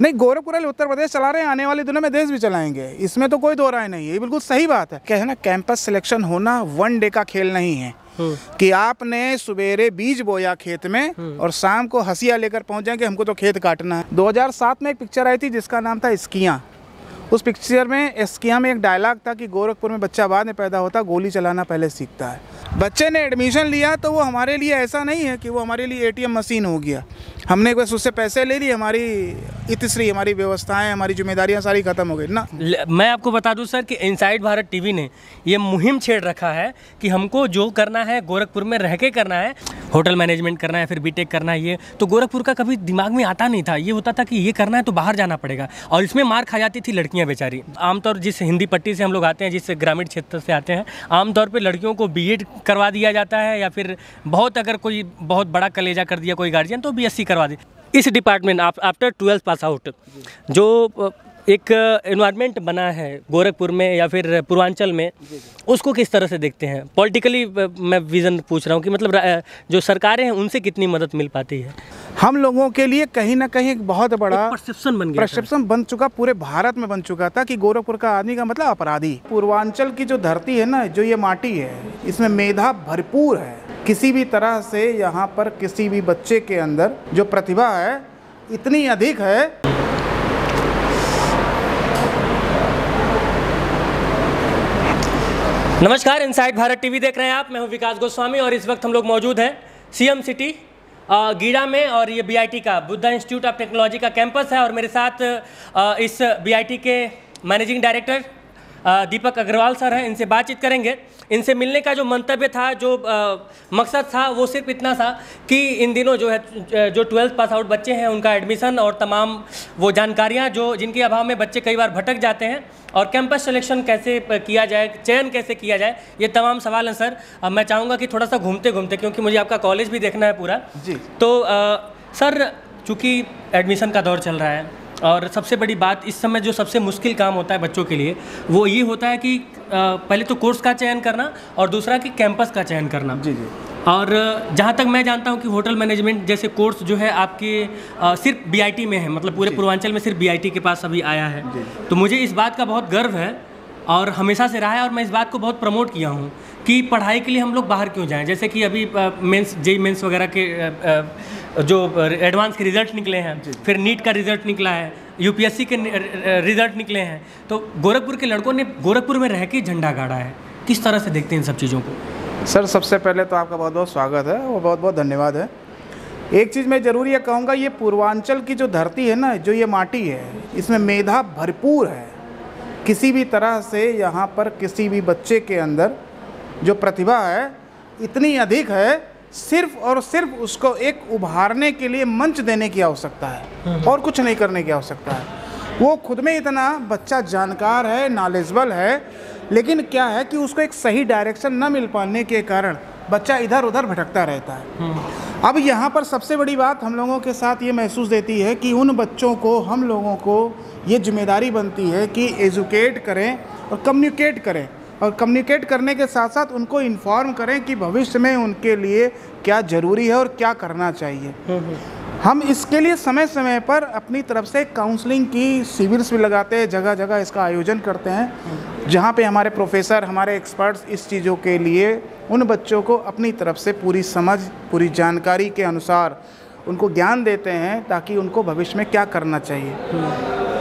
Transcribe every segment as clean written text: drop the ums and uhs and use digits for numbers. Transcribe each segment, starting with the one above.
नहीं, गोरखपुर वाले उत्तर प्रदेश चला रहे हैं, आने वाले दिनों में देश भी चलाएंगे, इसमें तो कोई दो राय नहीं है। ये बिल्कुल सही बात है। क्या है ना, कैंपस सिलेक्शन होना वन डे का खेल नहीं है कि आपने सवेरे बीज बोया खेत में और शाम को हंसिया लेकर पहुंच जाएंगे हमको तो खेत काटना है। 2007 में एक पिक्चर आई थी जिसका नाम था स्कियाँ। उस पिक्चर में स्कियाँ में एक डायलॉग था कि गोरखपुर में बच्चा बाद में पैदा होता, गोली चलाना पहले सीखता है। बच्चे ने एडमिशन लिया तो वो हमारे लिए ऐसा नहीं है कि वो हमारे लिए एटीएम मशीन हो गया, हमने बस उससे पैसे ले लिए, हमारी इतिश्री, हमारी व्यवस्थाएं, हमारी जिम्मेदारियां सारी खत्म हो गई ना। मैं आपको बता दूं सर कि इनसाइड भारत टीवी ने ये मुहिम छेड़ रखा है कि हमको जो करना है गोरखपुर में रह के करना है, होटल मैनेजमेंट करना है, फिर बीटेक करना है। ये तो गोरखपुर का कभी दिमाग में आता नहीं था। ये होता था कि ये करना है तो बाहर जाना पड़ेगा, और इसमें मार खा जाती थी लड़कियाँ बेचारी। आमतौर जिस हिंदी पट्टी से हम लोग आते हैं, जिस ग्रामीण क्षेत्र से आते हैं, आमतौर पर लड़कियों को बीएड करवा दिया जाता है, या फिर बहुत अगर कोई बहुत बड़ा कलेजा कर दिया कोई गार्जियन तो बीएससी करवा दे। इस department after 12th pass out जो एक एनवायरनमेंट बना है गोरखपुर में या फिर पूर्वांचल में, उसको किस तरह से देखते हैं? पॉलिटिकली मैं विज़न पूछ रहा हूँ कि मतलब जो सरकारें हैं उनसे कितनी मदद मिल पाती है? हम लोगों के लिए कहीं ना कहीं एक बहुत बड़ा परसेप्शन बन चुका, पूरे भारत में बन चुका था कि गोरखपुर का आदमी का मतलब अपराधी। पूर्वांचल की जो धरती है ना, जो ये माटी है, इसमें मेधा भरपूर है। किसी भी तरह से यहाँ पर किसी भी बच्चे के अंदर जो प्रतिभा है इतनी अधिक है। नमस्कार, इनसाइड भारत टीवी देख रहे हैं आप। मैं हूं विकास गोस्वामी और इस वक्त हम लोग मौजूद हैं सीएम सिटी गीड़ा में, और ये बीआईटी का बुद्धा इंस्टीट्यूट ऑफ टेक्नोलॉजी का कैंपस है। और मेरे साथ इस बीआईटी के मैनेजिंग डायरेक्टर दीपक अग्रवाल सर हैं। इनसे बातचीत करेंगे। इनसे मिलने का जो मंतव्य था, जो मकसद था, वो सिर्फ इतना था कि इन दिनों जो है जो 12th पास आउट बच्चे हैं उनका एडमिशन और तमाम वो जानकारियां जो जिनके अभाव में बच्चे कई बार भटक जाते हैं, और कैंपस सिलेक्शन कैसे किया जाए, चयन कैसे किया जाए, ये तमाम सवाल हैं सर। मैं चाहूँगा कि थोड़ा सा घूमते घूमते, क्योंकि मुझे आपका कॉलेज भी देखना है पूरा जी। तो सर, चूँकि एडमिशन का दौर चल रहा है और सबसे बड़ी बात इस समय जो सबसे मुश्किल काम होता है बच्चों के लिए वो ये होता है कि पहले तो कोर्स का चयन करना और दूसरा कि कैंपस का चयन करना। जी जी। और जहाँ तक मैं जानता हूँ कि होटल मैनेजमेंट जैसे कोर्स जो है आपके सिर्फ बीआईटी में है, मतलब पूरे पूर्वांचल में सिर्फ बीआईटी के पास अभी आया है। तो मुझे इस बात का बहुत गर्व है और हमेशा से रहा है, और मैं इस बात को बहुत प्रमोट किया हूँ कि पढ़ाई के लिए हम लोग बाहर क्यों जाएं। जैसे कि अभी मेंस, जेई मेंस वगैरह के जो एडवांस के रिज़ल्ट निकले हैं, फिर नीट का रिज़ल्ट निकला है, यूपीएससी के रिज़ल्ट निकले हैं, तो गोरखपुर के लड़कों ने गोरखपुर में रह के झंडा गाड़ा है। किस तरह से देखते हैं इन सब चीज़ों को? सर, सबसे पहले तो आपका बहुत बहुत स्वागत है और बहुत बहुत धन्यवाद है। एक चीज़ मैं ज़रूर ये कहूँगा, ये पूर्वांचल की जो धरती है ना, जो ये माटी है, इसमें मेधा भरपूर है। किसी भी तरह से यहाँ पर किसी भी बच्चे के अंदर जो प्रतिभा है इतनी अधिक है, सिर्फ और सिर्फ उसको एक उभारने के लिए मंच देने की आवश्यकता है और कुछ नहीं करने की आवश्यकता है। वो खुद में इतना बच्चा जानकार है, नॉलेजेबल है, लेकिन क्या है कि उसको एक सही डायरेक्शन न मिल पाने के कारण बच्चा इधर उधर भटकता रहता है। अब यहाँ पर सबसे बड़ी बात हम लोगों के साथ ये महसूस देती है कि उन बच्चों को, हम लोगों को ये जिम्मेदारी बनती है कि एजुकेट करें और कम्युनिकेट करें, और कम्युनिकेट करने के साथ साथ उनको इन्फॉर्म करें कि भविष्य में उनके लिए क्या ज़रूरी है और क्या करना चाहिए। हम इसके लिए समय समय पर अपनी तरफ से काउंसलिंग की शिविर्स भी लगाते हैं, जगह जगह इसका आयोजन करते हैं, जहाँ पे हमारे प्रोफेसर, हमारे एक्सपर्ट्स इस चीज़ों के लिए उन बच्चों को अपनी तरफ से पूरी समझ, पूरी जानकारी के अनुसार उनको ज्ञान देते हैं ताकि उनको भविष्य में क्या करना चाहिए।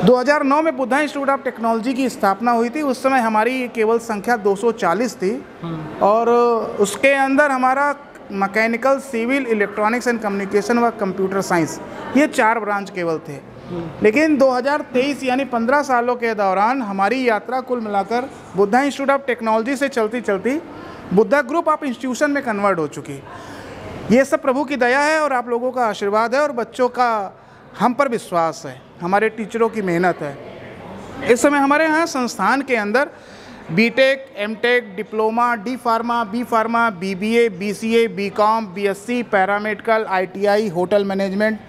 2009 में बुद्धा इंस्टीट्यूट ऑफ टेक्नोलॉजी की स्थापना हुई थी। उस समय हमारी केवल संख्या 240 थी और उसके अंदर हमारा mechanical, civil, electronics and communication व कंप्यूटर साइंस, ये 4 ब्रांच केवल थे। लेकिन 2023 यानी 15 सालों के दौरान हमारी यात्रा कुल मिलाकर बुद्धा इंस्टीट्यूट ऑफ टेक्नोलॉजी से चलती चलती बुद्धा ग्रुप ऑफ इंस्टीट्यूशन में कन्वर्ट हो चुकी। ये सब प्रभु की दया है और आप लोगों का आशीर्वाद है और बच्चों का हम पर विश्वास है, हमारे टीचरों की मेहनत है। इस समय हमारे यहाँ संस्थान के अंदर B Tech, M Tech, diploma, D pharma, B pharma, BBA, BCA, B Com, BSc, paramedical, ITI, hotel management,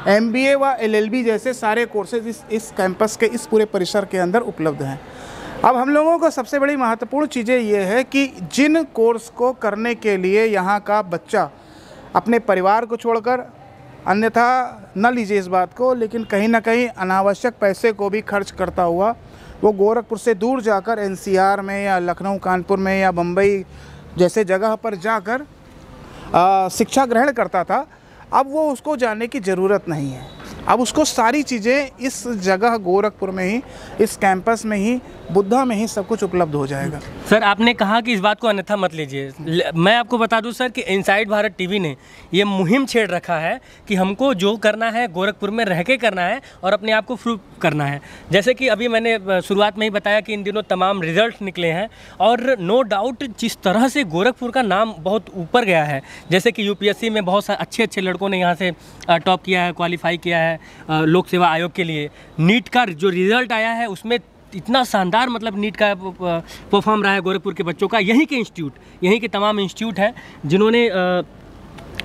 MBA व एलएलबी जैसे सारे कोर्सेज इस कैंपस के इस पूरे परिसर के अंदर उपलब्ध हैं। अब हम लोगों को सबसे बड़ी महत्वपूर्ण चीज़ें ये है कि जिन कोर्स को करने के लिए यहाँ का बच्चा अपने परिवार को छोड़कर, अन्यथा न लीजिए इस बात को, लेकिन कहीं ना कहीं अनावश्यक पैसे को भी खर्च करता हुआ वो गोरखपुर से दूर जाकर एनसीआर में या लखनऊ कानपुर में या बम्बई जैसे जगह पर जाकर शिक्षा ग्रहण करता था। अब वो उसको जाने की ज़रूरत नहीं है, अब उसको सारी चीज़ें इस जगह गोरखपुर में ही, इस कैंपस में ही, बुद्धा में ही सब कुछ उपलब्ध हो जाएगा। सर आपने कहा कि इस बात को अन्यथा मत लीजिए। मैं आपको बता दूं सर कि इनसाइड भारत टीवी ने ये मुहिम छेड़ रखा है कि हमको जो करना है गोरखपुर में रह के करना है और अपने आप को प्रूव करना है। जैसे कि अभी मैंने शुरुआत में ही बताया कि इन दिनों तमाम रिजल्ट निकले हैं और नो डाउट जिस तरह से गोरखपुर का नाम बहुत ऊपर गया है, जैसे कि यूपीएससी में बहुत सारे अच्छे अच्छे लड़कों ने यहाँ से टॉप किया है, क्वालिफाई किया है लोक सेवा आयोग के लिए। नीट का जो रिज़ल्ट आया है उसमें इतना शानदार मतलब नीट का परफॉर्म रहा है गोरखपुर के बच्चों का। यहीं के इंस्टीट्यूट, यहीं के तमाम इंस्टीट्यूट हैं जिन्होंने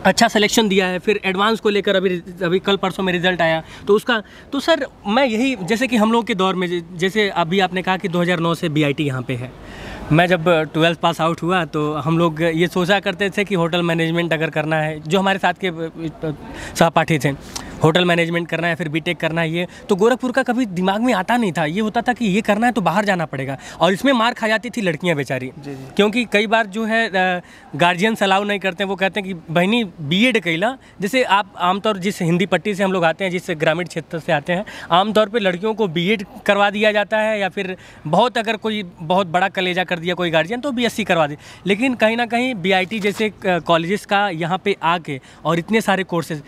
अच्छा सिलेक्शन दिया है। फिर एडवांस को लेकर अभी कल परसों में रिज़ल्ट आया तो उसका तो सर मैं यही, जैसे कि हम लोग के दौर में, जैसे अभी आपने कहा कि 2009 से बीआईटी यहाँ पे है। मैं जब 12th पास आउट हुआ तो हम लोग ये सोचा करते थे कि होटल मैनेजमेंट अगर करना है, जो हमारे साथ के सहपाठी थे, होटल मैनेजमेंट करना है, फिर बीटेक करना है, ये तो गोरखपुर का कभी दिमाग में आता नहीं था। ये होता था कि ये करना है तो बाहर जाना पड़ेगा, और इसमें मार खा जाती थी लड़कियां बेचारी, क्योंकि कई बार जो है गार्जियंस अलाउ नहीं करते हैं। वो कहते हैं कि बहनी बीएड कैला, जैसे आप आमतौर जिस हिंदी पट्टी से हम लोग आते हैं, जिस ग्रामीण क्षेत्र से आते हैं, आमतौर पर लड़कियों को बीएड करवा दिया जाता है, या फिर बहुत अगर कोई बहुत बड़ा कलेजा कर दिया कोई गार्जियन तो बीएससी करवा दे। लेकिन कहीं ना कहीं बीआईटी जैसे कॉलेजेस का यहाँ पे आके और इतने सारे कोर्सेज,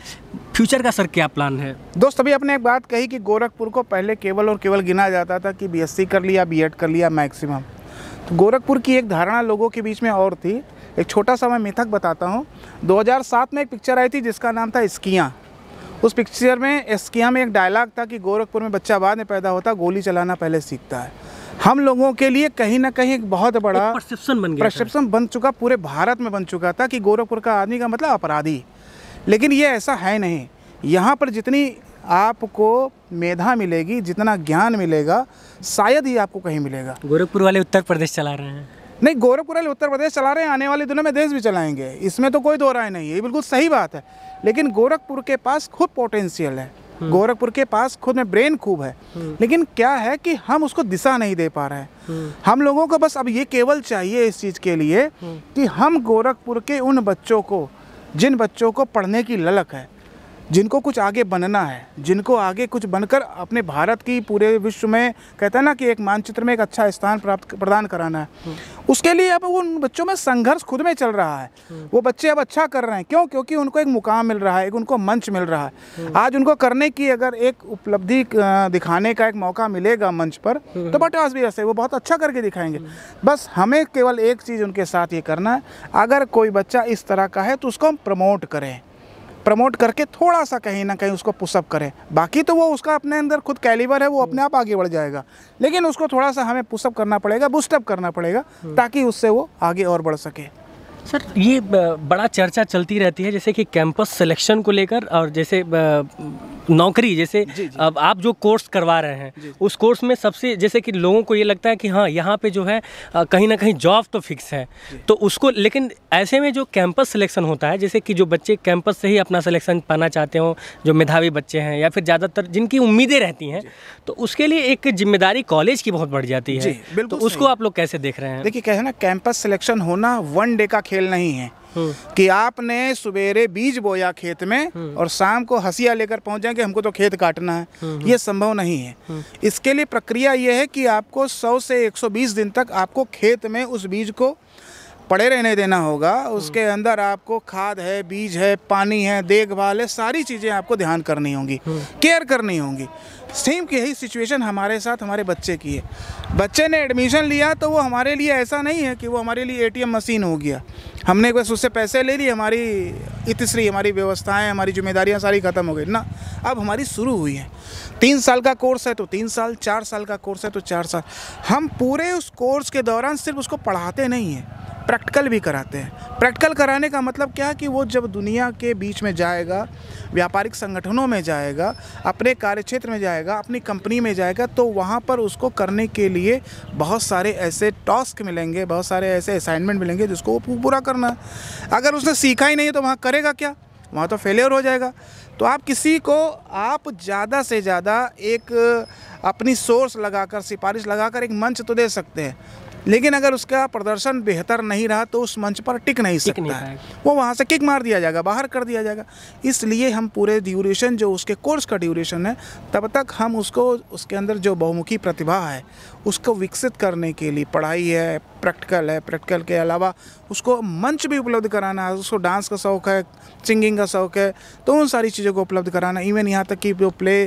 फ्यूचर का सर क्या प्लान है? दोस्त अभी आपने एक बात कही कि गोरखपुर को पहले केवल और केवल गिना जाता था कि बीएससी कर लिया, बीएड कर लिया मैक्सिमम। तो गोरखपुर की एक धारणा लोगों के बीच में और थी। एक छोटा सा मैं मिथक बताता हूँ। 2007 में एक पिक्चर आई थी जिसका नाम था इस्कियाँ। उस पिक्चर में इस्कियाँ में एक डायलॉग था कि गोरखपुर में बच्चा बाद में पैदा होता, गोली चलाना पहले सीखता है। हम लोगों के लिए कहीं ना कहीं एक बहुत बड़ा परसेप्शन बन चुका, पूरे भारत में बन चुका था कि गोरखपुर का आदमी का मतलब अपराधी। लेकिन ये ऐसा है नहीं। यहाँ पर जितनी आपको मेधा मिलेगी, जितना ज्ञान मिलेगा, शायद ही आपको कहीं मिलेगा। गोरखपुर वाले उत्तर प्रदेश चला रहे हैं। नहीं, गोरखपुर वाले उत्तर प्रदेश चला रहे हैं, आने वाले दिनों में देश भी चलाएंगे, इसमें तो कोई दो राय नहीं है, ये बिल्कुल सही बात है। लेकिन गोरखपुर के पास खुद पोटेंशियल है, गोरखपुर के पास खुद में ब्रेन खूब है, लेकिन क्या है कि हम उसको दिशा नहीं दे पा रहे हैं। हम लोगों को बस अब ये केवल चाहिए इस चीज़ के लिए कि हम गोरखपुर के उन बच्चों को, जिन बच्चों को पढ़ने की ललक है, जिनको कुछ आगे बनना है, जिनको आगे कुछ बनकर अपने भारत की, पूरे विश्व में कहते हैं ना कि एक मानचित्र में एक अच्छा स्थान प्रदान कराना है, उसके लिए अब उन बच्चों में संघर्ष खुद में चल रहा है। वो बच्चे अब अच्छा कर रहे हैं, क्यों? क्योंकि उनको एक मुकाम मिल रहा है, एक उनको मंच मिल रहा है। आज उनको करने की अगर एक उपलब्धि दिखाने का एक मौका मिलेगा मंच पर, तो बट ऑब्वियस है वो बहुत अच्छा करके दिखाएंगे। बस हमें केवल एक चीज़ उनके साथ ये करना है, अगर कोई बच्चा इस तरह का है तो उसको हम प्रमोट करें, प्रमोट करके थोड़ा सा कहीं ना कहीं उसको पुशअप करें। बाकी तो वो उसका अपने अंदर खुद कैलिबर है, वो अपने आप आगे बढ़ जाएगा, लेकिन उसको थोड़ा सा हमें पुशअप करना पड़ेगा, बूस्टअप करना पड़ेगा, ताकि उससे वो आगे और बढ़ सके। सर ये बड़ा चर्चा चलती रहती है जैसे कि कैंपस सिलेक्शन को लेकर, और जैसे नौकरी, जैसे अब आप जो कोर्स करवा रहे हैं उस कोर्स में सबसे, जैसे कि लोगों को ये लगता है कि हाँ यहाँ पे जो है कहीं ना कहीं जॉब तो फिक्स है, तो उसको, लेकिन ऐसे में जो कैंपस सिलेक्शन होता है, जैसे कि जो बच्चे कैंपस से ही अपना सिलेक्शन पाना चाहते हो, जो मेधावी बच्चे हैं या फिर ज़्यादातर जिनकी उम्मीदें रहती हैं, तो उसके लिए एक जिम्मेदारी कॉलेज की बहुत बढ़ जाती है। तो उसको आप लोग कैसे देख रहे हैं? देखिए, क्या है ना, कैंपस सिलेक्शन होना वन डे का खेल नहीं है कि आपने सवेरे बीज बोया खेत में और शाम को हंसिया लेकर पहुंच जाएंगे हमको तो खेत काटना है। ये संभव नहीं है। इसके लिए प्रक्रिया ये है कि आपको 100 से 120 दिन तक आपको खेत में उस बीज को पड़े रहने देना होगा। उसके अंदर आपको खाद है, बीज है, पानी है, देखभाल है, सारी चीज़ें आपको ध्यान करनी होंगी, केयर करनी होंगी। सेम की यही सिचुएशन हमारे साथ हमारे बच्चे की है। बच्चे ने एडमिशन लिया तो वो हमारे लिए ऐसा नहीं है कि वो हमारे लिए एटीएम मशीन हो गया, हमने बस उससे पैसे ले लिए, हमारी इतिश्री, हमारी व्यवस्थाएं, हमारी जिम्मेदारियां सारी ख़त्म हो गई ना। अब हमारी शुरू हुई है। 3 साल का कोर्स है तो 3 साल, 4 साल का कोर्स है तो 4 साल। हम पूरे उस कोर्स के दौरान सिर्फ उसको पढ़ाते नहीं हैं, प्रैक्टिकल भी कराते हैं। प्रैक्टिकल कराने का मतलब क्या है कि वो जब दुनिया के बीच में जाएगा, व्यापारिक संगठनों में जाएगा, अपने कार्यक्षेत्र में जाएगा, अपनी कंपनी में जाएगा, तो वहाँ पर उसको करने के लिए बहुत सारे ऐसे टास्क मिलेंगे, बहुत सारे ऐसे असाइनमेंट मिलेंगे जिसको वो पूरा करना है। अगर उसने सीखा ही नहीं तो वहाँ करेगा क्या? वहाँ तो फेलियर हो जाएगा। तो आप किसी को आप ज़्यादा से ज़्यादा एक अपनी सोर्स लगाकर, सिफारिश लगाकर एक मंच तो दे सकते हैं, लेकिन अगर उसका प्रदर्शन बेहतर नहीं रहा तो उस मंच पर टिक नहीं सकता है, वो वहाँ से किक मार दिया जाएगा, बाहर कर दिया जाएगा। इसलिए हम पूरे ड्यूरेशन जो उसके कोर्स का ड्यूरेशन है, तब तक हम उसको, उसके अंदर जो बहुमुखी प्रतिभा है उसको विकसित करने के लिए पढ़ाई है, प्रैक्टिकल है, प्रैक्टिकल के अलावा उसको मंच भी उपलब्ध कराना है। उसको डांस का शौक़ है, सिंगिंग का शौक़ है, तो उन सारी चीज़ों को उपलब्ध कराना। इवन यहाँ तक कि जो प्ले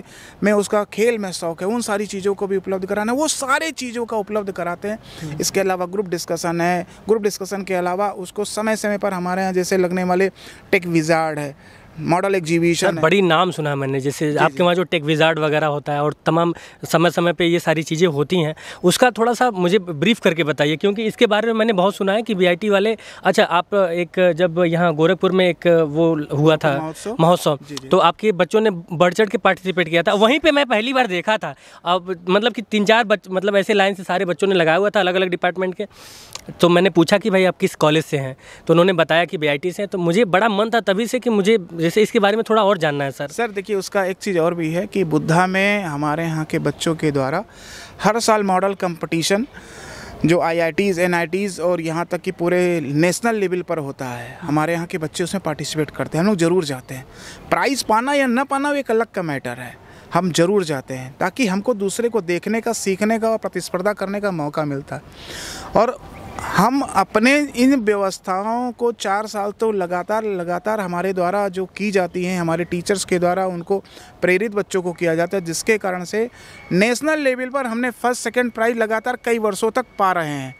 में उसका खेल में शौक़ है, उन सारी चीज़ों को भी उपलब्ध कराना। वो सारे चीज़ों का उपलब्ध कराते हैं। इसके अलावा ग्रुप डिस्कशन है। ग्रुप डिस्कशन के अलावा उसको समय समय पर हमारे यहाँ जैसे लगने वाले टेक विजार्ड है, मॉडल एग्जीबिशन है। बड़ी नाम सुना है मैंने, जैसे आपके वहाँ जो टेक विजार्ड वगैरह होता है और तमाम समय समय पे ये सारी चीज़ें होती हैं, उसका थोड़ा सा मुझे ब्रीफ करके बताइए, क्योंकि इसके बारे में मैंने बहुत सुना है कि बीआईटी वाले। अच्छा, आप एक जब यहाँ गोरखपुर में एक वो हुआ था महोत्सव, तो आपके बच्चों ने बढ़ चढ़ के पार्टिसिपेट किया था, वहीं पर मैं पहली बार देखा था। अब मतलब कि 3-4 मतलब ऐसे लाइन से सारे बच्चों ने लगाया हुआ था अलग अलग डिपार्टमेंट के। तो मैंने पूछा कि भाई आप किस कॉलेज से हैं, तो उन्होंने बताया कि बीआईटी से हैं। तो मुझे बड़ा मन था तभी से कि मुझे जैसे इसके बारे में थोड़ा और जानना है सर। देखिए, उसका एक चीज़ और भी है कि बुद्धा में हमारे यहाँ के बच्चों के द्वारा हर साल मॉडल कंपटीशन जो IITs, NITs और यहाँ तक कि पूरे नेशनल लेवल पर होता है, हमारे यहाँ के बच्चे उसमें पार्टिसिपेट करते हैं। हम लोग ज़रूर जाते हैं। प्राइज़ पाना या न पाना वो एक अलग का मैटर है, हम ज़रूर जाते हैं ताकि हमको दूसरे को देखने का, सीखने का और प्रतिस्पर्धा करने का मौका मिलता है। और हम अपने इन व्यवस्थाओं को 4 साल तो लगातार हमारे द्वारा जो की जाती हैं, हमारे टीचर्स के द्वारा उनको प्रेरित बच्चों को किया जाता है, जिसके कारण से नेशनल लेवल पर हमने फर्स्ट सेकंड प्राइज़ लगातार कई वर्षों तक पा रहे हैं।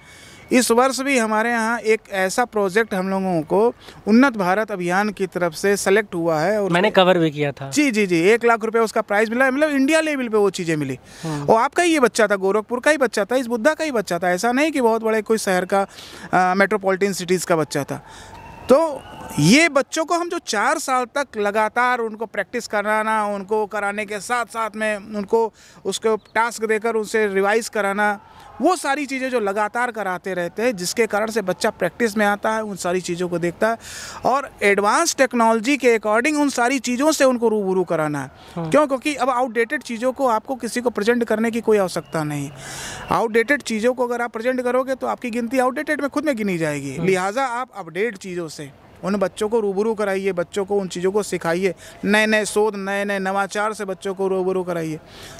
इस वर्ष भी हमारे यहाँ एक ऐसा प्रोजेक्ट हम लोगों को उन्नत भारत अभियान की तरफ से सेलेक्ट हुआ है और मैंने कवर भी किया था। जी 1 लाख रुपए उसका प्राइज़ मिला है। मतलब इंडिया लेवल पे वो चीज़ें मिली। और आपका ही ये बच्चा था, गोरखपुर का ही बच्चा था, इस बुद्धा का ही बच्चा था। ऐसा नहीं कि बहुत बड़े कोई शहर का मेट्रोपॉलिटन सिटीज़ का बच्चा था। तो ये बच्चों को हम जो 4 साल तक लगातार उनको प्रैक्टिस कराना, उनको कराने के साथ साथ में उनको उसको टास्क देकर उनसे रिवाइज़ कराना, वो सारी चीज़ें जो लगातार कराते रहते हैं, जिसके कारण से बच्चा प्रैक्टिस में आता है, उन सारी चीज़ों को देखता है और एडवांस टेक्नोलॉजी के अकॉर्डिंग उन सारी चीज़ों से उनको रूबरू कराना है। क्यों? क्योंकि अब आउटडेटेड चीज़ों को आपको किसी को प्रेजेंट करने की कोई आवश्यकता नहीं। आउटडेटेड चीज़ों को अगर आप प्रेजेंट करोगे तो आपकी गिनती आउटडेटेड में खुद में गिनी जाएगी। लिहाजा आप अपडेट चीज़ों से उन बच्चों को रूबरू कराइए, बच्चों को उन चीज़ों को सिखाइए, नए नए शोध, नए नए नवाचार से बच्चों को रूबरू कराइए,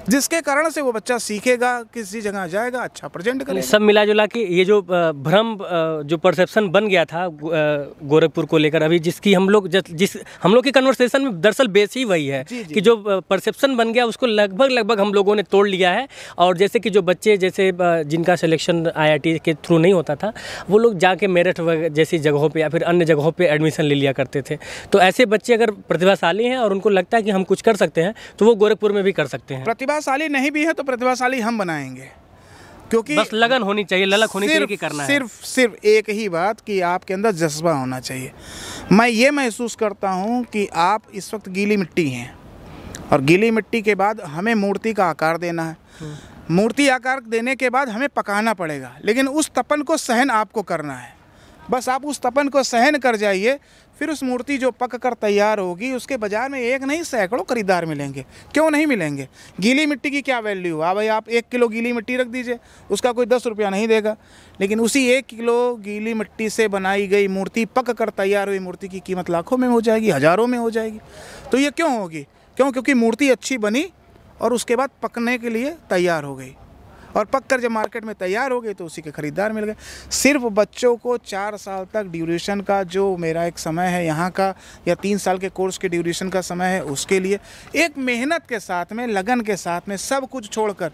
जिसके कारण से वो बच्चा सीखेगा, किसी जगह जाएगा, अच्छा प्रेजेंट करेगा। सब मिला जुला के ये जो भ्रम, जो परसेप्शन बन गया था गोरखपुर को लेकर, अभी जिसकी हम लोग की कन्वर्सेशन में दरअसल बेस ही वही है कि जो परसेप्शन बन गया उसको लगभग हम लोगों ने तोड़ लिया है। और जैसे कि जो बच्चे जैसे जिनका सिलेक्शन IIT के थ्रू नहीं होता था, वो लोग जाके मेरठ जैसी जगहों पर या फिर अन्य जगहों पर एडमिशन ले लिया करते थे। तो ऐसे बच्चे अगर प्रतिभाशाली हैं और उनको लगता है कि हम कुछ कर सकते हैं, तो वो गोरखपुर में भी कर सकते हैं। प्रतिभाशाली नहीं भी है तो प्रतिभाशाली हम बनाएंगे, क्योंकि बस लगन होनी चाहिए, ललक होनी चाहिए कि करना है। सिर्फ एक ही बात कि आपके अंदर जज्बा होना चाहिए। मैं ये महसूस करता हूँ कि आप इस वक्त गीली मिट्टी हैं और गीली मिट्टी के बाद हमें मूर्ति का आकार देना है। मूर्ति आकार देने के बाद हमें पकाना पड़ेगा, लेकिन उस तपन को सहन आपको करना है। बस आप उस तपन को सहन कर जाइए, फिर उस मूर्ति जो पक कर तैयार होगी उसके बाज़ार में एक नहीं सैकड़ों खरीदार मिलेंगे। क्यों नहीं मिलेंगे? गीली मिट्टी की क्या वैल्यू है? भाई आप 1 किलो गीली मिट्टी रख दीजिए, उसका कोई 10 रुपया नहीं देगा, लेकिन उसी 1 किलो गीली मिट्टी से बनाई गई मूर्ति, पक कर तैयार हुई मूर्ति की कीमत लाखों में हो जाएगी, हज़ारों में हो जाएगी। तो ये क्यों होगी? क्योंकि मूर्ति अच्छी बनी और उसके बाद पकने के लिए तैयार हो गई, और पक कर जब मार्केट में तैयार हो गई तो उसी के खरीदार मिल गए। सिर्फ बच्चों को 4 साल तक ड्यूरेशन का जो मेरा एक समय है यहाँ का, या 3 साल के कोर्स के ड्यूरेशन का समय है, उसके लिए एक मेहनत के साथ में, लगन के साथ में, सब कुछ छोड़कर,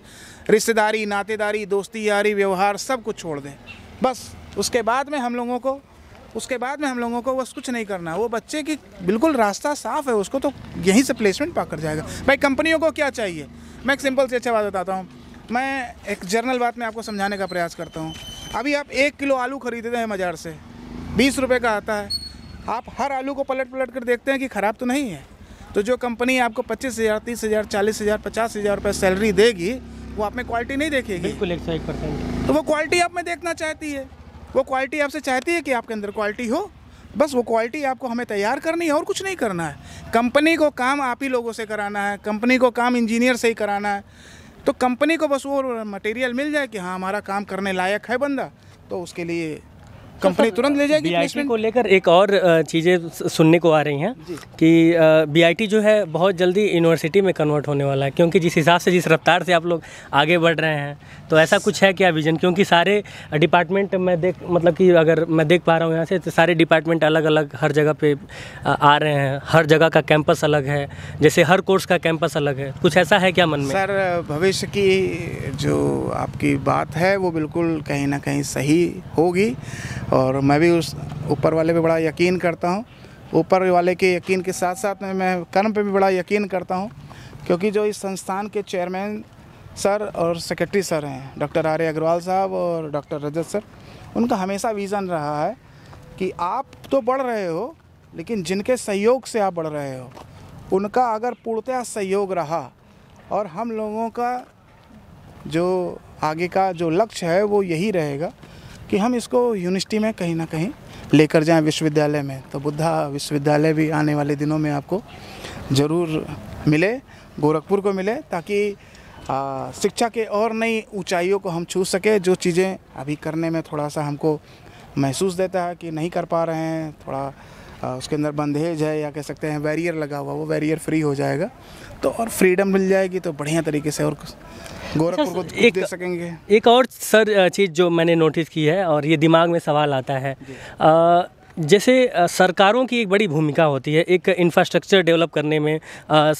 रिश्तेदारी, नातेदारी, दोस्ती यारी, व्यवहार सब कुछ छोड़ दें। बस उसके बाद में हम लोगों को बस कुछ नहीं करना। वो बच्चे की बिल्कुल रास्ता साफ है, उसको तो यहीं से प्लेसमेंट पाकर जाएगा। भाई कंपनियों को क्या चाहिए? मैं एक सिंपल से अच्छा बात बताता हूँ। मैं एक जर्नल बात में आपको समझाने का प्रयास करता हूँ। अभी आप 1 किलो आलू खरीदते हैं बाज़ार से, 20 रुपये का आता है। आप हर आलू को पलट कर देखते हैं कि ख़राब तो नहीं है। तो जो कंपनी आपको 25,000, 30,000, 40,000, 50,000 रुपये सैलरी देगी, वो आप में क्वालिटी नहीं देखेगी। बिल्कुल 101%। तो वो क्वालिटी आप में देखना चाहती है, वो क्वालिटी आपसे चाहती है कि आपके अंदर क्वालिटी हो, बस वो क्वालिटी आपको हमें तैयार करनी है और कुछ नहीं करना है। कंपनी को काम आप ही लोगों से कराना है, कंपनी को काम इंजीनियर से ही कराना है। तो कंपनी को बस वो मटेरियल मिल जाए कि हाँ हमारा काम करने लायक है बंदा, तो उसके लिए कंपनी तुरंत ले जाएगी। बीआईटी को लेकर एक और चीज़ें सुनने को आ रही हैं कि बीआईटी जो है बहुत जल्दी यूनिवर्सिटी में कन्वर्ट होने वाला है, क्योंकि जिस हिसाब से जिस रफ्तार से आप लोग आगे बढ़ रहे हैं, तो ऐसा कुछ है क्या विजन? क्योंकि सारे डिपार्टमेंट मतलब कि अगर मैं देख पा रहा हूँ यहाँ से, तो सारे डिपार्टमेंट अलग अलग हर जगह पे आ रहे हैं, हर जगह का कैंपस अलग है, जैसे हर कोर्स का कैंपस अलग है, कुछ ऐसा है क्या मन में? सर भविष्य की जो आपकी बात है वो बिल्कुल कहीं ना कहीं सही होगी, और मैं भी उस ऊपर वाले पे बड़ा यकीन करता हूँ। ऊपर वाले के यकीन के साथ साथ में मैं कर्म पे भी बड़ा यकीन करता हूँ, क्योंकि जो इस संस्थान के चेयरमैन सर और सेक्रेटरी सर हैं, डॉक्टर आर्य अग्रवाल साहब और डॉक्टर रजत सर, उनका हमेशा विज़न रहा है कि आप तो बढ़ रहे हो, लेकिन जिनके सहयोग से आप बढ़ रहे हो उनका अगर पूर्णतः सहयोग रहा, और हम लोगों का जो आगे का जो लक्ष्य है वो यही रहेगा कि हम इसको यूनिवर्सिटी में कहीं ना कहीं लेकर जाएं, विश्वविद्यालय में। तो बुद्धा विश्वविद्यालय भी आने वाले दिनों में आपको ज़रूर मिले, गोरखपुर को मिले, ताकि शिक्षा के और नई ऊंचाइयों को हम छू सके। जो चीज़ें अभी करने में थोड़ा सा हमको महसूस देता है कि नहीं कर पा रहे हैं, थोड़ा उसके अंदर बंधेज है या कह सकते हैं बैरियर लगा हुआ, वो बैरियर फ्री हो जाएगा तो और फ्रीडम मिल जाएगी, तो बढ़िया तरीके से और गोरखपुर को दे सकेंगे। एक और सर चीज़ जो मैंने नोटिस की है और ये दिमाग में सवाल आता है, जैसे सरकारों की एक बड़ी भूमिका होती है एक इंफ्रास्ट्रक्चर डेवलप करने में,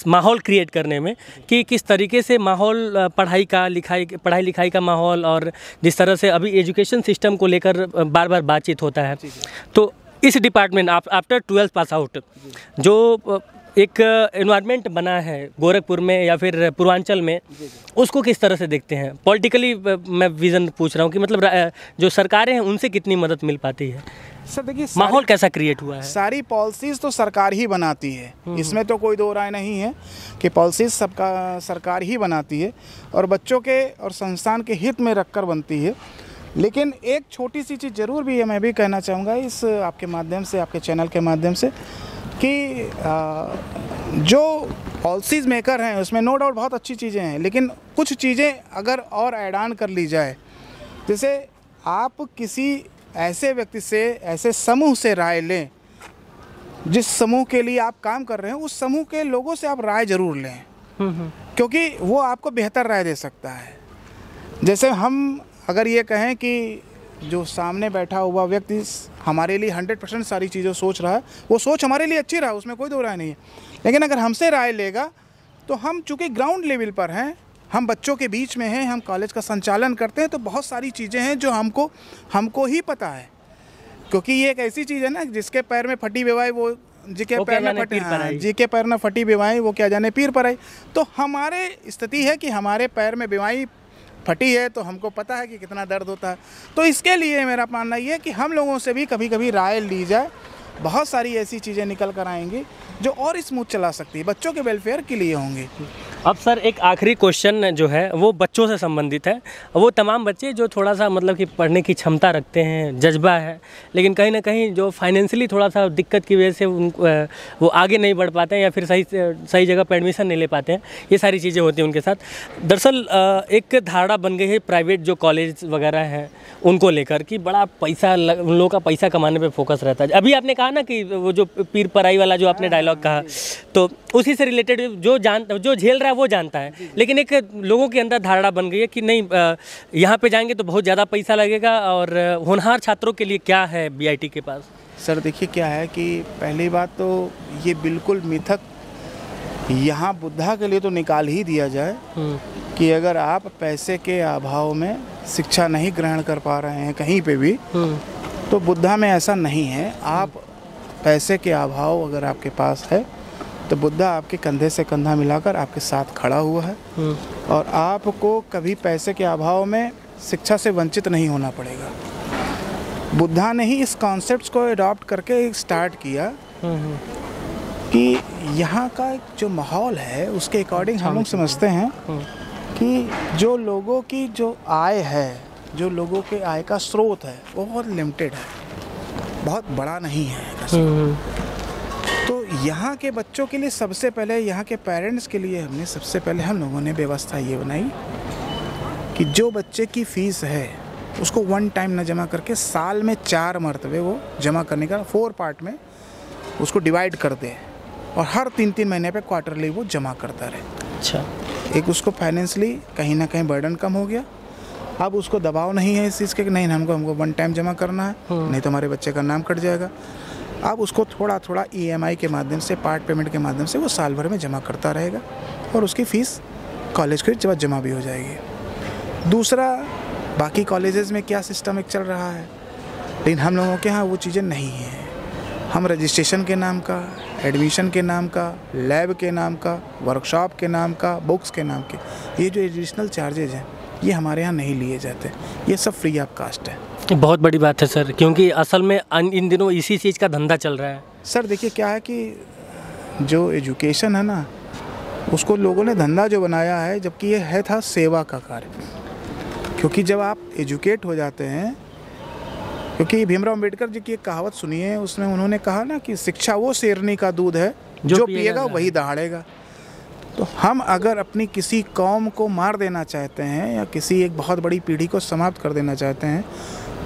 माहौल क्रिएट करने में, कि किस तरीके से माहौल पढ़ाई लिखाई का माहौल, और जिस तरह से अभी एजुकेशन सिस्टम को लेकर बार बार बातचीत होता है। तो इस department after 12th pass out जो एक एनवायरनमेंट बना है गोरखपुर में या फिर पूर्वांचल में, उसको किस तरह से देखते हैं? पॉलिटिकली मैं विज़न पूछ रहा हूँ कि मतलब जो सरकारें हैं उनसे कितनी मदद मिल पाती है? सर देखिए, माहौल कैसा क्रिएट हुआ है? सारी पॉलिसीज़ तो सरकार ही बनाती है, इसमें तो कोई दो राय नहीं है कि पॉलिसीज़ सबका सरकार ही बनाती है और बच्चों के और संस्थान के हित में रखकर बनती है। लेकिन एक छोटी सी चीज़ ज़रूर भी है, मैं भी कहना चाहूँगा इस आपके माध्यम से, आपके चैनल के माध्यम से, कि जो पॉलिसीज़ मेकर हैं उसमें नो डाउट बहुत अच्छी चीज़ें हैं, लेकिन कुछ चीज़ें अगर और ऐड ऑन कर ली जाए, जैसे आप किसी ऐसे व्यक्ति से, ऐसे समूह से राय लें, जिस समूह के लिए आप काम कर रहे हैं उस समूह के लोगों से आप राय ज़रूर लें, क्योंकि वो आपको बेहतर राय दे सकता है। जैसे हम अगर ये कहें कि जो सामने बैठा हुआ व्यक्ति हमारे लिए 100% सारी चीज़ें सोच रहा है, वो सोच हमारे लिए अच्छी रहा, उसमें कोई दो राय नहीं है, लेकिन अगर हमसे राय लेगा तो हम चूँकि ग्राउंड लेवल पर हैं, हम बच्चों के बीच में हैं, हम कॉलेज का संचालन करते हैं, तो बहुत सारी चीज़ें हैं जो हमको ही पता है, क्योंकि ये एक ऐसी चीज़ है ना, जिसके पैर में फटी बेवाई वो जिसके पैर में फटी, जिसके पैर में फटी बेवाई वो क्या जाने पीर पर आई। तो हमारे स्थिति है कि हमारे पैर में बेवाई फटी है तो हमको पता है कि कितना दर्द होता है। तो इसके लिए मेरा मानना ये है कि हम लोगों से भी कभी कभी राय ली जाए, बहुत सारी ऐसी चीज़ें निकल कर आएंगी जो और स्मूथ चला सकती है, बच्चों के वेलफेयर के लिए होंगी। अब सर एक आखिरी क्वेश्चन जो है वो बच्चों से संबंधित है। वो तमाम बच्चे जो थोड़ा सा मतलब कि पढ़ने की क्षमता रखते हैं, जज्बा है, लेकिन कहीं ना कहीं जो फाइनेंशियली थोड़ा सा दिक्कत की वजह से वो आगे नहीं बढ़ पाते हैं या फिर सही जगह पर एडमिशन नहीं ले पाते हैं, ये सारी चीज़ें होती हैं उनके साथ। दरअसल एक धारणा बन गई है प्राइवेट जो कॉलेज वगैरह हैं उनको लेकर कि बड़ा पैसा, उन लोगों का पैसा कमाने पे फोकस रहता है। अभी आपने कहा ना कि वो जो पीर पराई वाला जो आपने डायलॉग कहा, तो उसी से रिलेटेड जो झेल रहा है वो जानता है, लेकिन एक लोगों के अंदर धारणा बन गई है कि नहीं यहाँ पे जाएंगे तो बहुत ज़्यादा पैसा लगेगा। और होनहार छात्रों के लिए क्या है बीआईटी के पास? सर देखिए क्या है कि पहली बात तो ये बिल्कुल मिथक यहाँ बुद्धा के लिए तो निकाल ही दिया जाए कि अगर आप पैसे के अभाव में शिक्षा नहीं ग्रहण कर पा रहे हैं कहीं पे भी, तो बुद्धा में ऐसा नहीं है। आप पैसे के अभाव अगर आपके पास है तो बुद्धा आपके कंधे से कंधा मिलाकर आपके साथ खड़ा हुआ है, और आपको कभी पैसे के अभाव में शिक्षा से वंचित नहीं होना पड़ेगा। बुद्धा ने ही इस कॉन्सेप्ट्स को अडॉप्ट करके स्टार्ट किया कि यहाँ का जो माहौल है उसके अकॉर्डिंग हम लोग समझते हैं कि जो लोगों की जो आय है, जो लोगों के आय का स्रोत है वो बहुत लिमिटेड है। बहुत बड़ा नहीं है। तो यहाँ के बच्चों के लिए सबसे पहले, यहाँ के पेरेंट्स के लिए हमने सबसे पहले हम लोगों ने व्यवस्था ये बनाई कि जो बच्चे की फ़ीस है उसको वन टाइम न जमा करके साल में 4 मरतबे वो जमा करने का 4 पार्ट में उसको डिवाइड कर दे और हर 3-3 महीने पे क्वार्टरली वो जमा करता रहे। अच्छा, एक उसको फाइनेंशियली कहीं ना कहीं बर्डन कम हो गया। अब उसको दबाव नहीं है इस चीज़ के कि नहीं हमको वन टाइम जमा करना है, नहीं तो हमारे बच्चे का नाम कट जाएगा। अब उसको थोड़ा थोड़ा EMI के माध्यम से, पार्ट पेमेंट के माध्यम से वो साल भर में जमा करता रहेगा और उसकी फ़ीस कॉलेज के बाद जमा भी हो जाएगी। दूसरा, बाकी कॉलेजेस में क्या सिस्टम एक चल रहा है, लेकिन हम लोगों के यहाँ वो चीज़ें नहीं हैं। हम रजिस्ट्रेशन के नाम का, एडमिशन के नाम का, लैब के नाम का, वर्कशॉप के नाम का, बुक्स के नाम के, ये जो एडिशनल चार्जेज हैं ये हमारे यहाँ नहीं लिए जाते, ये सब फ्री ऑफ कास्ट है। बहुत बड़ी बात है सर, क्योंकि असल में इन दिनों इसी चीज़ का धंधा चल रहा है। सर देखिए क्या है कि जो एजुकेशन है ना, उसको लोगों ने धंधा जो बनाया है, जबकि ये था सेवा का कार्य। क्योंकि जब आप एजुकेट हो जाते हैं, क्योंकि भीमराव अम्बेडकर जी की एक कहावत सुनी है, उसमें उन्होंने कहा ना कि शिक्षा वो शेरनी का दूध है जो पिएगा वही दहाड़ेगा। तो हम अगर अपनी किसी कौम को मार देना चाहते हैं या किसी एक बहुत बड़ी पीढ़ी को समाप्त कर देना चाहते हैं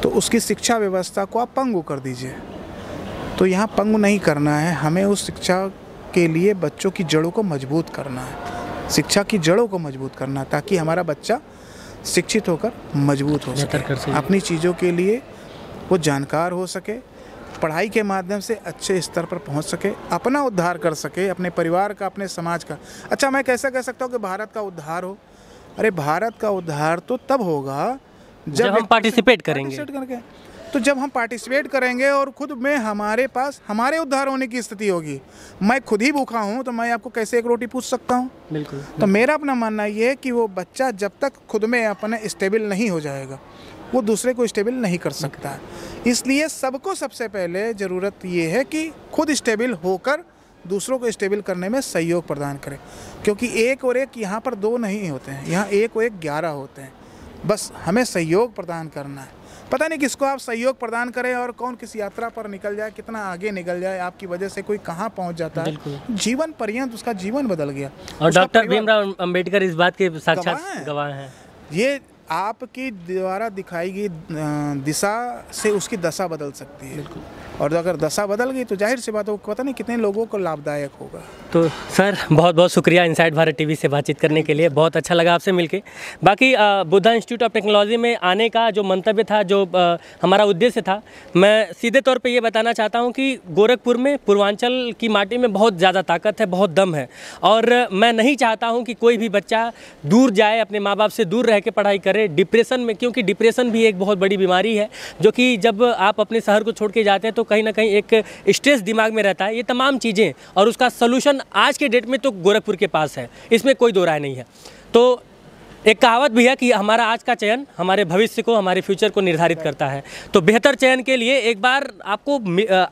तो उसकी शिक्षा व्यवस्था को आप पंगु कर दीजिए। तो यहाँ पंगु नहीं करना है, हमें उस शिक्षा के लिए बच्चों की जड़ों को मजबूत करना है, शिक्षा की जड़ों को मजबूत करना, ताकि हमारा बच्चा शिक्षित होकर मजबूत हो सके, अपनी चीज़ों के लिए वो जानकार हो सके, पढ़ाई के माध्यम से अच्छे स्तर पर पहुंच सके, अपना उद्धार कर सके, अपने परिवार का, अपने समाज का। अच्छा, मैं कैसे कह सकता हूँ कि भारत का उद्धार हो? अरे भारत का उद्धार तो तब होगा जब हम पार्टिसिपेट करेंगे। तो जब हम पार्टिसिपेट करेंगे और खुद में हमारे पास हमारे उद्धार होने की स्थिति होगी। मैं खुद ही भूखा हूँ तो मैं आपको कैसे एक रोटी पूछ सकता हूँ? बिल्कुल। तो मेरा अपना मानना ये है कि वो बच्चा जब तक खुद में अपने स्टेबल नहीं हो जाएगा वो दूसरे को स्टेबल नहीं कर सकता है। इसलिए सबको सबसे पहले ज़रूरत ये है कि खुद स्टेबल होकर दूसरों को स्टेबल करने में सहयोग प्रदान करें, क्योंकि 1 और 1 यहाँ पर 2 नहीं होते हैं, यहाँ 1 और 1 11 होते हैं। बस हमें सहयोग प्रदान करना है। पता नहीं किसको आप सहयोग प्रदान करें और कौन किस यात्रा पर निकल जाए, कितना आगे निकल जाए, आपकी वजह से कोई कहाँ पहुँच जाता है, जीवन पर्यंत उसका जीवन बदल गया। और डॉक्टर भीमराव अम्बेडकर इस बात के साक्षात गवाह हैं। ये आपकी द्वारा दिखाई गई दिशा से उसकी दशा बदल सकती है, और अगर दशा बदल गई तो जाहिर सी बात है पता नहीं कितने लोगों को लाभदायक होगा। तो सर बहुत बहुत शुक्रिया इनसाइड भारत टीवी से बातचीत करने के लिए, बहुत अच्छा लगा आपसे मिलके। बाकी बुद्धा इंस्टीट्यूट ऑफ टेक्नोलॉजी में आने का जो मंतव्य था, जो हमारा उद्देश्य था, मैं सीधे तौर पे ये बताना चाहता हूँ कि गोरखपुर में, पूर्वांचल की माटी में बहुत ज़्यादा ताकत है, बहुत दम है, और मैं नहीं चाहता हूँ कि कोई भी बच्चा दूर जाए, अपने माँ बाप से दूर रह के पढ़ाई करे डिप्रेशन में, क्योंकि डिप्रेशन भी एक बहुत बड़ी बीमारी है जो कि जब आप अपने शहर को छोड़ के जाते हैं तो कहीं ना कहीं एक स्ट्रेस दिमाग में रहता है। ये तमाम चीज़ें और उसका सलूशन आज के डेट में तो गोरखपुर के पास है, इसमें कोई दो राय नहीं है। तो एक कहावत भी है कि हमारा आज का चयन हमारे भविष्य को, हमारे फ्यूचर को निर्धारित करता है। तो बेहतर चयन के लिए एक बार आपको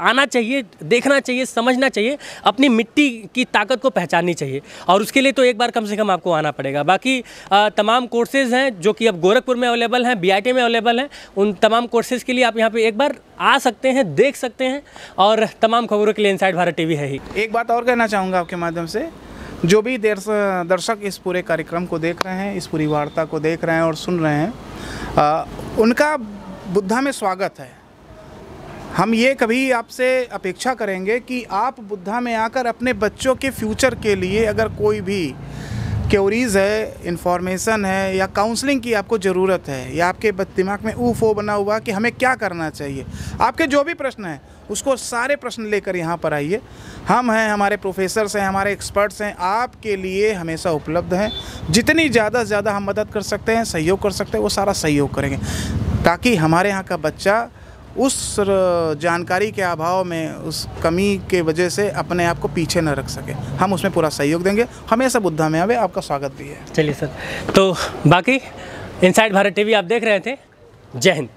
आना चाहिए, देखना चाहिए, समझना चाहिए, अपनी मिट्टी की ताकत को पहचाननी चाहिए, और उसके लिए तो एक बार कम से कम आपको आना पड़ेगा। बाकी तमाम कोर्सेज़ हैं जो कि अब गोरखपुर में अवेलेबल हैं, BIT में अवेलेबल हैं। उन तमाम कोर्सेज़ के लिए आप यहाँ पर एक बार आ सकते हैं, देख सकते हैं, और तमाम खबरों के लिए इनसाइड भारत टीवी है ही। एक बात और कहना चाहूँगा आपके माध्यम से, जो भी दर्शक इस पूरे कार्यक्रम को देख रहे हैं, इस पूरी वार्ता को देख रहे हैं और सुन रहे हैं, उनका बुद्धा में स्वागत है। हम ये कभी आपसे अपेक्षा करेंगे कि आप बुद्धा में आकर अपने बच्चों के फ्यूचर के लिए अगर कोई भी क्वेरीज़ है, इन्फॉर्मेशन है या काउंसलिंग की आपको ज़रूरत है, या आपके दिमाग में ऊफो बना हुआ कि हमें क्या करना चाहिए, आपके जो भी प्रश्न हैं उसको सारे प्रश्न लेकर यहाँ पर आइए। हम हैं, हमारे प्रोफेसर्स हैं, हमारे एक्सपर्ट्स हैं, आपके लिए हमेशा उपलब्ध हैं। जितनी ज़्यादा से ज़्यादा हम मदद कर सकते हैं, सहयोग कर सकते हैं, वो सारा सहयोग करेंगे, ताकि हमारे यहाँ का बच्चा उस जानकारी के अभाव में, उस कमी के वजह से अपने आप को पीछे न रख सके। हम उसमें पूरा सहयोग देंगे, हमेशा बुद्धा में आवे। आपका स्वागत भी है। चलिए सर, तो बाकी इनसाइड भारत टीवी आप देख रहे थे। जय हिंद।